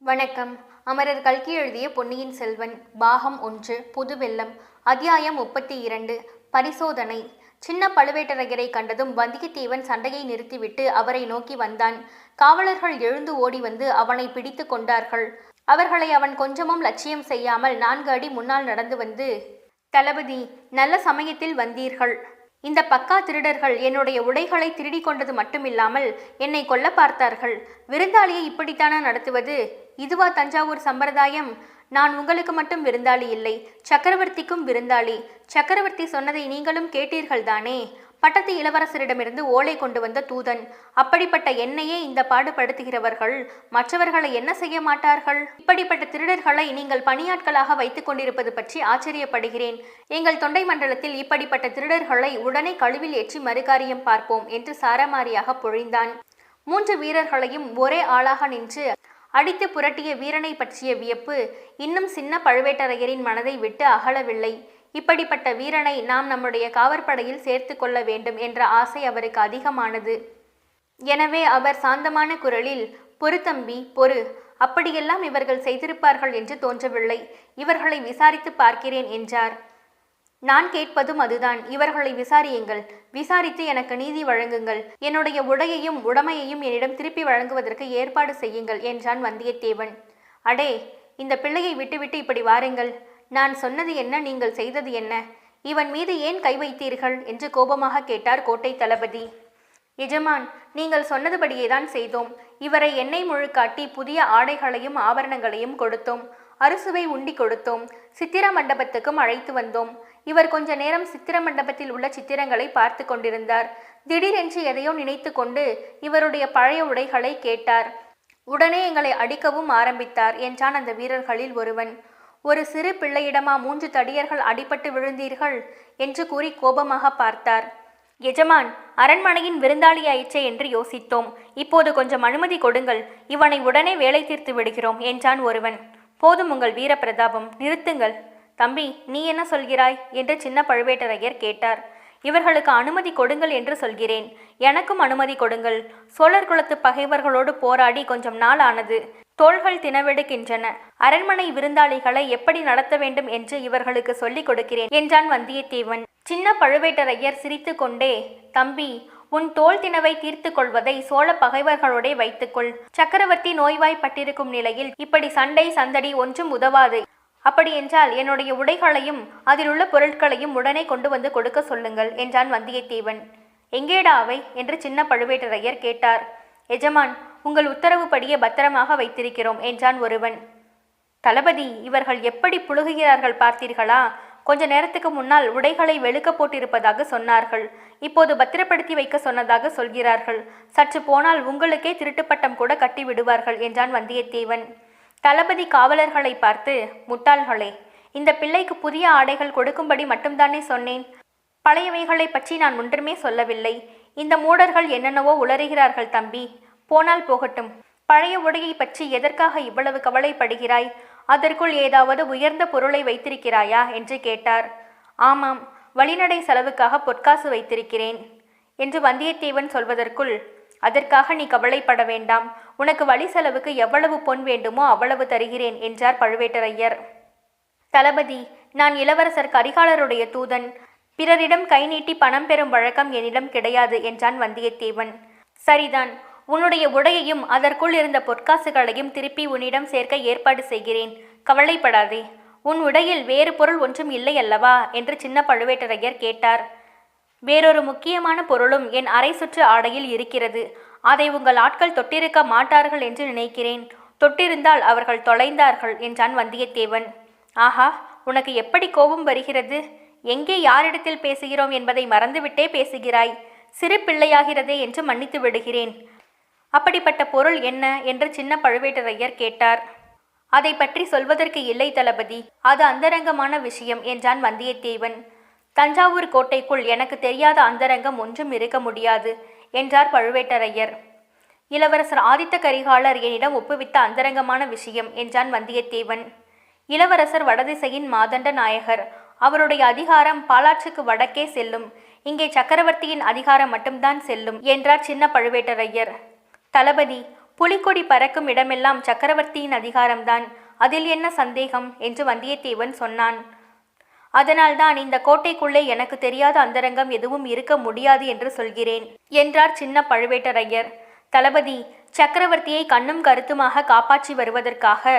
வணக்கம். அமரர் கல்கி எழுதிய பொன்னியின் செல்வன் பாகம் 1 புதுவெள்ளம் அத்தியாயம் 32 பரிசோதனை. சின்ன பழுவேட்டரையரை கண்டதும் வந்தியத்தேவன் சண்டையை நிறுத்திவிட்டு அவரை நோக்கி வந்தான். காவலர்கள் எழுந்து ஓடி வந்து அவனை பிடித்து கொண்டார்கள். அவர்களை அவன் கொஞ்சமும் லட்சியம் செய்யாமல் 4 அடி முன்னால் நடந்து வந்து, தளபதி, நல்ல சமயத்தில் வந்தீர்கள். இந்த பக்கா திருடர்கள் என்னுடைய உடைகளை திருடி கொண்டது மட்டுமில்லாமல் என்னை கொல்ல பார்த்தார்கள். விருந்தாளியை இப்படித்தானா நடத்துவது? இதுவா தஞ்சாவூர் சம்பிரதாயம்? நான் உங்களுக்கு மட்டும் விருந்தாளி இல்லை, சக்கரவர்த்திக்கும் விருந்தாளி. சக்கரவர்த்தி சொன்னதை நீங்களும் கேட்டீர்கள்தானே? பட்டத்து இளவரசரிடமிருந்து ஓலை கொண்டு வந்த தூதன். அப்படிப்பட்ட என்னையே இந்த பாடுபடுத்துகிறவர்கள் மற்றவர்களை என்ன செய்ய மாட்டார்கள்? இப்படிப்பட்ட திருடர்களை நீங்கள் பணியாட்களாக வைத்துக் கொண்டிருப்பது பற்றி ஆச்சரியப்படுகிறேன். எங்கள் தொண்டை மண்டலத்தில் இப்படிப்பட்ட திருடர்களை உடனே கழுவில் ஏற்றி மறுகாரியம் பார்ப்போம் என்று சாரமாரியாக பொழிந்தான். 3 வீரர்களையும் ஒரே ஆளாக நின்று அடித்து புரட்டிய வீரனை பற்றிய வியப்பு இன்னும் சின்ன பழுவேட்டரையரின் மனதை விட்டு அகலவில்லை. இப்படிப்பட்ட வீரனை நாம் நம்முடைய காவற்படையில் சேர்த்து கொள்ள வேண்டும் என்ற ஆசை அவருக்கு அதிகமானது. எனவே அவர் சாந்தமான குரலில், பொறு தம்பி, பொறு. அப்படியெல்லாம் இவர்கள் செய்திருப்பார்கள் என்று தோன்றவில்லை. இவர்களை விசாரித்து பார்க்கிறேன் என்றார். நான் கேட்பதும் அதுதான். இவர்களை விசாரியுங்கள். விசாரித்து எனக்கு நீதி வழங்குங்கள். என்னுடைய உடையையும் உடமையையும் என்னிடம் திருப்பி வழங்குவதற்கு ஏற்பாடு செய்யுங்கள் என்றான் வந்தியத்தேவன். அடே, இந்த பிள்ளையை விட்டுவிட்டு இப்படி வாருங்கள். நான் சொன்னது என்ன, நீங்கள் செய்தது என்ன? இவன் மீது ஏன் கை வைத்தீர்கள் என்று கோபமாக கேட்டார் கோட்டை தளபதி. எஜமான், நீங்கள் சொன்னதுபடியேதான் செய்தோம். இவரை எண்ணெய் முழுக்காட்டி புதிய ஆடைகளையும் ஆபரணங்களையும் கொடுத்தோம். அறுசுவை உண்டி கொடுத்தோம். சித்திர மண்டபத்துக்கும் அழைத்து வந்தோம். இவர் கொஞ்ச நேரம் சித்திர மண்டபத்தில் உள்ள சித்திரங்களை பார்த்து கொண்டிருந்தார். திடீரென்று எதையோ நினைத்து கொண்டு இவருடைய பழைய உடைகளை கேட்டார். உடனே எங்களை அடிக்கவும் ஆரம்பித்தார் என்றான் அந்த வீரர்களில் ஒருவன். ஒரு சிறு பிள்ளையிடமா 3 தடியர்கள் அடிபட்டு விழுந்தீர்கள் என்று கூறி கோபமாக பார்த்தார். எஜமான், அரண்மனையின் விருந்தாளியாயிற்றே என்று யோசித்தோம். இப்போது கொஞ்சம் அனுமதி கொடுங்கள். இவனை உடனே வேலை தீர்த்து விடுகிறோம் என்றான் ஒருவன். போதும் உங்கள் வீர பிரதாபம், நிறுத்துங்கள். தம்பி, நீ என்ன சொல்கிறாய் என்று சின்ன பழுவேட்டரையர் கேட்டார். இவர்களுக்கு அனுமதி கொடுங்கள் என்று சொல்கிறேன். எனக்கும் அனுமதி கொடுங்கள். சோழர் குலத்து பகைவர்களோடு போராடி கொஞ்சம் நாள் ஆனது. தோள்கள் தினவெடுக்கின்றன. அரண்மனை விருந்தாளிகளை எப்படி நடத்த வேண்டும் என்று இவர்களுக்கு சொல்லிக் கொடுக்கிறேன் என்றான் வந்தியத்தேவன். சின்ன பழுவேட்டரையர் சிரித்து கொண்டே, தம்பி, உன் தோல் தினவை தீர்த்து கொள்வதை சோழ பகைவர்களோடே வைத்துக்கொள். சக்கரவர்த்தி நோய்வாய்ப்பட்டிருக்கும் நிலையில் இப்படி சண்டை சந்தடி ஒன்றும் உதவாது. அப்படியென்றால் என்னுடைய உடைகளையும் அதிலுள்ள பொருட்களையும் உடனே கொண்டு வந்து கொடுக்க சொல்லுங்கள் என்றான் வந்தியத்தேவன். எங்கேடா அவை என்று சின்ன பழுவேட்டரையர் கேட்டார். எஜமான், உங்கள் உத்தரவுப்படியே பத்திரமாக வைத்திருக்கிறோம் என்றான் ஒருவன். தளபதி, இவர்கள் எப்படி புழுகுகிறார்கள் பார்த்தீர்களா? கொஞ்ச நேரத்துக்கு முன்னால் உடைகளை வெளுக்க போட்டிருப்பதாக சொன்னார்கள். இப்போது பத்திரப்படுத்தி வைக்க சொன்னதாக சொல்கிறார்கள். சற்று போனால் உங்களுக்கே திருட்டுப்பட்டம் கூட கட்டி விடுவார்கள் என்றான் வந்தியத்தேவன். தளபதி காவலர்களை பார்த்து, முட்டாள்களே, இந்த பிள்ளைக்கு புதிய ஆடைகள் கொடுக்கும்படி மட்டும்தானே சொன்னேன். பழையவைகளை பற்றி நான் ஒன்றுமே சொல்லவில்லை. இந்த மூடர்கள் என்னென்னவோ உளறுகிறார்கள் தம்பி. போனால் போகட்டும். பழைய உடையை பற்றி எதற்காக இவ்வளவு கவலைப்படுகிறாய்? அதற்குள் ஏதாவது உயர்ந்த பொருளை வைத்திருக்கிறாயா என்று கேட்டார். ஆமாம், வழிநடை செலவுக்காக பொற்காசு வைத்திருக்கிறேன் என்று வந்தியத்தேவன் சொல்வதற்குள், அதற்காக நீ கவலைப்பட வேண்டாம். உனக்கு வழி செலவுக்கு எவ்வளவு பொன் வேண்டுமோ அவ்வளவு தருகிறேன் என்றார் பழுவேட்டரையர். தளபதி, நான் இளவரசர் கரிகாலருடைய தூதன். பிறரிடம் கை நீட்டி பணம் பெறும் வழக்கம் என்னிடம் கிடையாது என்றான் வந்தியத்தேவன். சரிதான். உன்னுடைய உடையையும் அதற்குள் இருந்த பொற்காசுகளையும் திருப்பி உன்னிடம் சேர்க்க ஏற்பாடு செய்கிறேன். கவலைப்படாதே. உன் உடையில் வேறு பொருள் ஒன்றும் இல்லை அல்லவா என்று சின்ன பழுவேட்டரையர் கேட்டார். வேறொரு முக்கியமான பொருளும் என் அரை சுற்று ஆடையில் இருக்கிறது. அதை உங்கள் ஆட்கள் தொட்டிருக்க மாட்டார்கள் என்று நினைக்கிறேன். தொட்டிருந்தால் அவர்கள் தொலைந்தார்கள் என்றான் வந்தியத்தேவன். ஆஹா, உனக்கு எப்படி கோபம் வருகிறது? எங்கே யாரிடத்தில் பேசுகிறோம் என்பதை மறந்துவிட்டே பேசுகிறாய். சிறு பிள்ளையாகிறதே என்று மன்னித்து விடுகிறேன். அப்படிப்பட்ட பொருள் என்ன என்று சின்ன பழுவேட்டரையர் கேட்டார். அதை பற்றி சொல்வதற்கு இல்லை தளபதி, அது அந்தரங்கமான விஷயம் என்றான் வந்தியத்தேவன். தஞ்சாவூர் கோட்டைக்குள் எனக்கு தெரியாத அந்தரங்கம் ஒன்றும் இருக்க முடியாது என்றார் பழுவேட்டரையர். இளவரசர் ஆதித்த கரிகாலர் என்னிடம் ஒப்புவித்த அந்தரங்கமான விஷயம் என்றான் வந்தியத்தேவன். இளவரசர் வடதிசையின் மாதண்ட நாயகர். அவருடைய அதிகாரம் பாலாற்றுக்கு வடக்கே செல்லும். இங்கே சக்கரவர்த்தியின் அதிகாரம் மட்டும்தான் செல்லும் என்றார் சின்ன பழுவேட்டரையர். தளபதி, புலிக்கொடி பறக்கும் இடமெல்லாம் சக்கரவர்த்தியின் அதிகாரம்தான், அதில் என்ன சந்தேகம் என்று வந்தியத்தேவன் சொன்னான். அதனால்தான் இந்த கோட்டைக்குள்ளே எனக்கு தெரியாத அந்தரங்கம் எதுவும் இருக்க முடியாது என்று சொல்கிறேன் என்றார் சின்ன பழுவேட்டரையர். தளபதி, சக்கரவர்த்தியை கண்ணும் கருத்துமாக காப்பாற்றி வருவதற்காக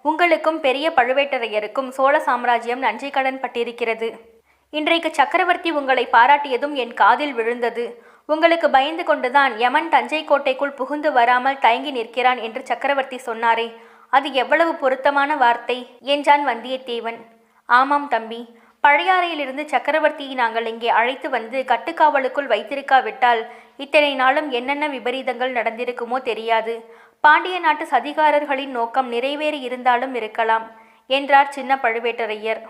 உங்களுக்கும் பெரிய பழுவேட்டரையருக்கும் சோழ சாம்ராஜ்யம் நன்றி கடன் பட்டிருக்கிறது. இன்றைக்கு சக்கரவர்த்தி உங்களை பாராட்டியதும் என் காதில் விழுந்தது. உங்களுக்கு பயந்து கொண்டுதான் யமன் தஞ்சை கோட்டைக்குள் புகுந்து வராமல் தயங்கி நிற்கிறான் என்று சக்கரவர்த்தி சொன்னாரே, அது எவ்வளவு பொருத்தமான வார்த்தை என்றான் வந்தியத்தேவன். ஆமாம் தம்பி, பழையாறையிலிருந்து சக்கரவர்த்தியை நாங்கள் இங்கே அழைத்து வந்து கட்டுக்காவலுக்குள் வைத்திருக்காவிட்டால் இத்தனை நாளும் என்னென்ன விபரீதங்கள் நடந்திருக்குமோ தெரியாது. பாண்டிய நாட்டு சதிகாரர்களின் நோக்கம் நிறைவேறி இருந்தாலும் இருக்கலாம் என்றார் சின்ன பழுவேட்டரையர்.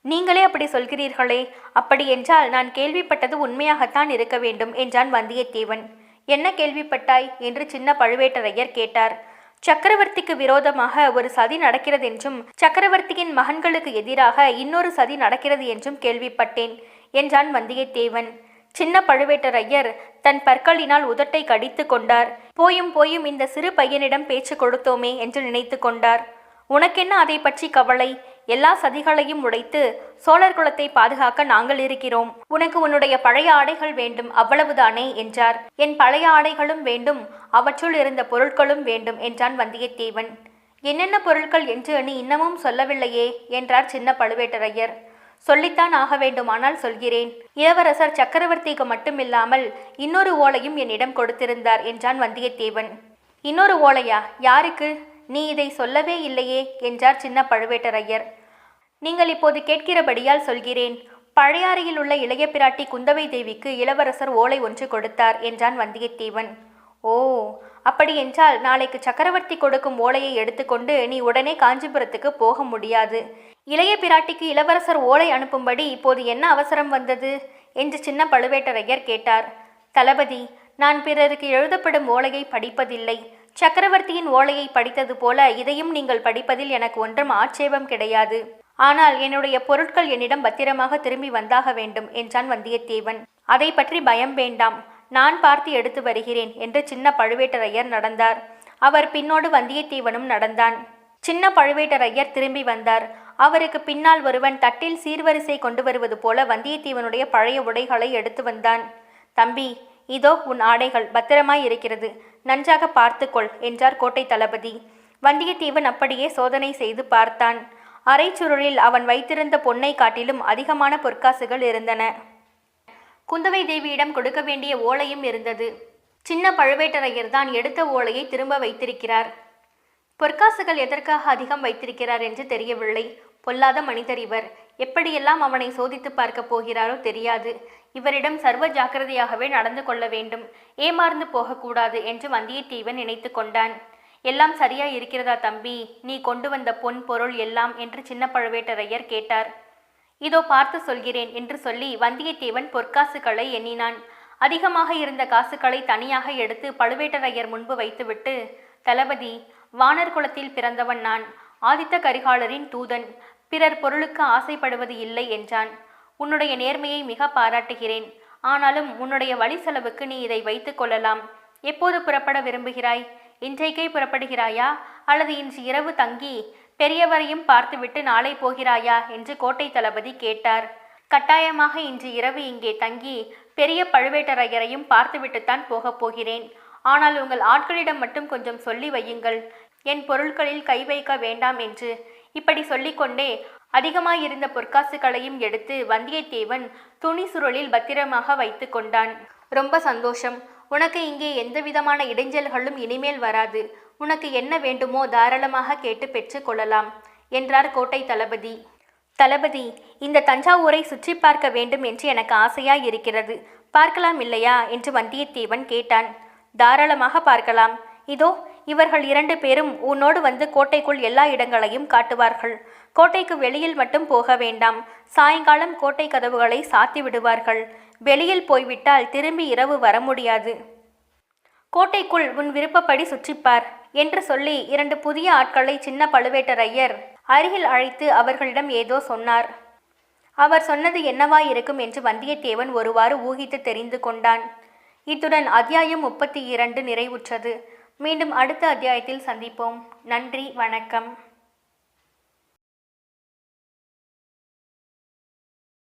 நீங்களே அப்படி சொல்கிறீர்களே, அப்படி என்றால் நான் கேள்விப்பட்டது உண்மையாகத்தான் இருக்க வேண்டும் என்றான் வந்தியத்தேவன். என்ன கேள்விப்பட்டாய் என்று சின்ன பழுவேட்டரையர் கேட்டார். சக்கரவர்த்திக்கு விரோதமாக ஒரு சதி நடக்கிறதென்றும் சக்கரவர்த்தியின் மகன்களுக்கு எதிராக இன்னொரு சதி நடக்கிறது என்றும் கேள்விப்பட்டேன் என்றான் வந்தியத்தேவன். சின்ன பழுவேட்டரையர் தன் பற்களினால் உதட்டை கடித்து கொண்டார். போயும் இந்த சிறு பையனிடம் பேச்சு கொடுத்தோமே என்று நினைத்து கொண்டார். உனக்கென்ன அதை பற்றி கவலை? எல்லா சதிகளையும் உடைத்து சோழர் குலத்தை பாதுகாக்க நாங்கள் இருக்கிறோம். உனக்கு உன்னுடைய பழைய ஆடைகள் வேண்டும், அவ்வளவுதானே என்றார். என் பழைய ஆடைகளும் வேண்டும், அவற்றுள் இருந்த பொருட்களும் வேண்டும் என்றான் வந்தியத்தேவன். என்னென்ன பொருட்கள் என்று நீ இன்னமும் சொல்லவில்லையே என்றார் சின்ன பழுவேட்டரையர். சொல்லித்தான் ஆக வேண்டுமானால் சொல்கிறேன். இளவரசர் சக்கரவர்த்திக்கு மட்டுமில்லாமல் இன்னொரு ஓலையும் என்னிடம் கொடுத்திருந்தார் என்றான் வந்தியத்தேவன். இன்னொரு ஓலையா? யாருக்கு? நீ இதை சொல்லவே இல்லையே என்றார் சின்ன பழுவேட்டரையர். நீங்கள் இப்போது கேட்கிறபடியால் சொல்கிறேன். பழையாறையில் உள்ள இளைய பிராட்டி குந்தவை தேவிக்கு இளவரசர் ஓலை ஒன்று கொடுத்தார் என்றான் வந்தியத்தேவன். ஓ, அப்படி என்றால் நாளைக்கு சக்கரவர்த்தி கொடுக்கும் ஓலையை எடுத்துக்கொண்டு நீ உடனே காஞ்சிபுரத்துக்கு போக முடியாது. இளைய பிராட்டிக்கு இளவரசர் ஓலை அனுப்பும்படி இப்போது என்ன அவசரம் வந்தது என்று சின்ன பழுவேட்டரையர் கேட்டார். தளபதி, நான் பிறருக்கு எழுதப்படும் ஓலையை படிப்பதில்லை. சக்கரவர்த்தியின் ஓலையை படித்தது போல இதையும் நீங்கள் படிப்பதில் எனக்கு ஒன்றும் ஆட்சேபம் கிடையாது. ஆனால் என்னுடைய பொருட்கள் என்னிடம் பத்திரமாக திரும்பி வந்தாக வேண்டும் என்றான் வந்தியத்தேவன். அதை பற்றி பயம் வேண்டாம், நான் பார்த்து எடுத்து வருகிறேன் என்று சின்ன பழுவேட்டரையர் நடந்தார். அவர் பின்னோடு வந்தியத்தேவனும் நடந்தான். சின்ன பழுவேட்டரையர் திரும்பி வந்தார். அவருக்கு பின்னால் ஒருவன் தட்டில் சீர்வரிசை கொண்டு வருவது போல வந்தியத்தேவனுடைய பழைய உடைகளை எடுத்து வந்தான். தம்பி, இதோ உன் ஆடைகள் பத்திரமாய் இருக்கிறது, நன்றாக பார்த்துக்கொள் என்றார் கோட்டை தளபதி. வந்தியத்தேவன் அப்படியே சோதனை செய்து பார்த்தான். அரை சுருளில் அவன் வைத்திருந்த பொன்னை காட்டிலும் அதிகமான பொற்காசுகள் இருந்தன. குந்தவை தேவியிடம் கொடுக்க வேண்டிய ஓலையும் இருந்தது. சின்ன பழுவேட்டரையர் தான் எடுத்த ஓலையை திரும்ப வைத்திருக்கிறார். பொற்காசுகள் எதற்காக அதிகம் வைத்திருக்கிறார் என்று தெரியவில்லை. பொல்லாத மனிதர் இவர். எப்படியெல்லாம் அவனை சோதித்து பார்க்க போகிறாரோ தெரியாது. இவரிடம் சர்வ ஜாக்கிரதையாகவே நடந்து கொள்ள வேண்டும், ஏமாறந்து போகக்கூடாது என்று வந்தியத்தேவன் நினைத்து கொண்டான். எல்லாம் சரியா இருக்கிறதா தம்பி? நீ கொண்டு வந்த பொன் பொருள் எல்லாம் என்று சின்ன பழுவேட்டரையர் கேட்டார். இதோ பார்த்து சொல்கிறேன் என்று சொல்லி வந்தியத்தேவன் பொற்காசுகளை எண்ணினான். அதிகமாக இருந்த காசுகளை தனியாக எடுத்து பழுவேட்டரையர் முன்பு வைத்துவிட்டு, தளபதி, வானர் குலத்தில் பிறந்தவன் நான், ஆதித்த கரிகாலரின் தூதன், பிறர் பொருளுக்கு ஆசைப்படுவது இல்லை என்றான். உன்னுடைய நேர்மையை மிக பாராட்டுகிறேன். ஆனாலும் உன்னுடைய வழி செலவுக்கு நீ இதை வைத்து கொள்ளலாம். எப்போது புறப்பட விரும்புகிறாய்? இன்றைக்கே புறப்படுகிறாயா அல்லது இன்று இரவு தங்கி பெரியவரையும் பார்த்துவிட்டு நாளை போகிறாயா என்று கோட்டை தளபதி கேட்டார். கட்டாயமாக இன்று இரவு இங்கே தங்கி பெரிய பழுவேட்டரையரையும் பார்த்துவிட்டுத்தான் போகப் போகிறேன். ஆனால் உங்கள் ஆட்களிடம் மட்டும் கொஞ்சம் சொல்லி வையுங்கள், என் பொருட்களில் கை வைக்க வேண்டாம் என்று. இப்படி சொல்லிக்கொண்டே அதிகமாயிருந்த பொற்காசுகளையும் எடுத்து வந்தியத்தேவன் துணி சுருளில் பத்திரமாக வைத்து கொண்டான். ரொம்ப சந்தோஷம். உனக்கு இங்கே எந்த விதமான இடைஞ்சல்களும் இனிமேல் வராது. உனக்கு என்ன வேண்டுமோ தாராளமாக கேட்டு பெற்று கொள்ளலாம் என்றார் கோட்டை தளபதி. தளபதி, இந்த தஞ்சாவூரை சுற்றி பார்க்க வேண்டும் என்று எனக்கு ஆசையாய் இருக்கிறது. பார்க்கலாம் இல்லையா என்று வந்தியத்தேவன் கேட்டான். தாராளமாக பார்க்கலாம். இதோ இவர்கள் 2 பேரும் உன்னோடு வந்து கோட்டைக்குள் எல்லா இடங்களையும் காட்டுவார்கள். கோட்டைக்கு வெளியில் மட்டும் போக வேண்டாம். சாயங்காலம் கோட்டை கதவுகளை சாத்தி விடுவார்கள். வெளியில் போய்விட்டால் திரும்பி இரவு வர முடியாது. கோட்டைக்குள் உன் விருப்பப்படி சுற்றிப்பார் என்று சொல்லி 2 புதிய ஆட்களை சின்ன பழுவேட்டரையர் அருகில் அழைத்து அவர்களிடம் ஏதோ சொன்னார். அவர் சொன்னது என்னவாயிருக்கும் என்று வந்தியத்தேவன் ஒருவாறு ஊகித்து தெரிந்து கொண்டான். இத்துடன் அத்தியாயம் 32 நிறைவுற்றது. மீண்டும் அடுத்த அத்தியாயத்தில் சந்திப்போம். நன்றி, வணக்கம்.